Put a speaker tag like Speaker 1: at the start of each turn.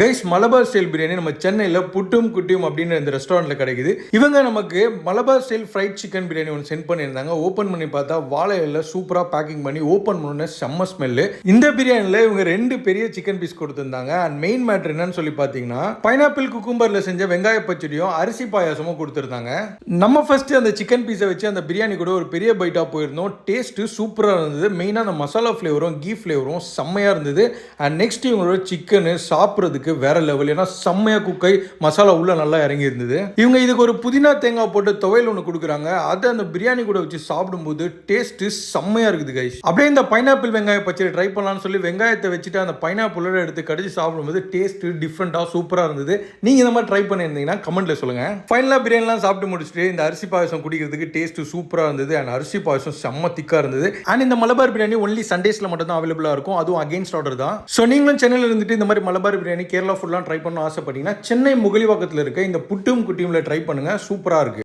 Speaker 1: Guys, Malabar style biryani நம்ம சென்னையில் புட்டும் குட்டியும் அப்படின்னு இந்த ரெஸ்டாரண்ட்டில் கிடைக்குது. இவங்க நமக்கு Malabar style fried chicken biryani ஒன்று சென்ட் பண்ணியிருந்தாங்க. ஓப்பன் பண்ணி பார்த்தா வாழை இலையில் சூப்பராக பேக்கிங் பண்ணி ஓப்பன் பண்ணோன்னே செம்ம ஸ்மெல்லு. இந்த பிரியாணியில் இவங்க 2 பெரிய சிக்கன் பீஸ் கொடுத்துருந்தாங்க. அண்ட் மெயின் மேட்ரு என்னன்னு சொல்லி பார்த்தீங்கன்னா, பைனாப்பிள் குக்கும்பரில் செஞ்ச வெங்காய பச்சடியும் அரிசி பாயாசமும் கொடுத்துருந்தாங்க. நம்ம ஃபர்ஸ்ட் அந்த சிக்கன் பீஸை வச்சு அந்த பிரியாணி கூட ஒரு பெரிய பைட்டாக போயிருந்தோம். டேஸ்ட்டு சூப்பராக இருந்தது. மெயினாக அந்த மசாலா ஃப்ளேவரும் கீ ஃப்ளேவரும் செம்மையாக இருந்தது. அண்ட் நெக்ஸ்ட் இவங்களோட சிக்கனு சாப்பிட்றதுக்கு வேற லெவல். ஏன்னா செம்மையா குக்கை மசாலா உள்ள நல்லா இறங்கி இருந்தது. இவங்க இதுக்கு ஒரு புதினா தேங்காய் போட்டு துவையல் ஒன்று கொடுக்குறாங்க. அதை அந்த பிரியாணி கூட வச்சு சாப்பிடும்போது டேஸ்ட் செம்மையா இருக்குது கைஸ். அப்படியே இந்த பைனாப்பிள் வெங்காய பச்சடி ட்ரை பண்ணலாம்னு சொல்லி வெங்காயத்தை வச்சுட்டு அந்த பைனாப்பிளோட எடுத்து கடிச்சு சாப்பிடும்போது டேஸ்ட் டிஃப்ரெண்டா சூப்பரா இருந்தது. நீங்க இந்த மாதிரி ட்ரை பண்ணியிருந்தீங்கன்னா கமெண்ட்ல சொல்லுங்க. ஃபைனலா பிரியாணிலாம் சாப்பிட்டு முடிச்சுட்டு இந்த அரிசி பாயசம் குடிக்கிறதுக்கு டேஸ்ட் சூப்பரா இருந்தது. அண்ட் அரிசி பாயசம் செம்ம திக்கா இருந்தது. அண்ட் இந்த மலபார் பிரியாணி ஒன்லி சண்டேஸ்ல மட்டும் தான் அவைலபிளா இருக்கும். அதுவும் அகைன்ஸ்ட் ஆர்டர் தான். ஸோ நீங்களும் சென்னையில் இருந்துட்டு இந்த மாதிரி மலபார் பிரியாணி கேரளா ஃபுட்லாம் ட்ரை பண்ண ஆசைப்பட்டீங்கன்னா சென்னை முகலிவாக்கத்தில் இருக்க இந்த புட்டும் குட்டியும்ல ட்ரை பண்ணுங்க. சூப்பராக இருக்கு.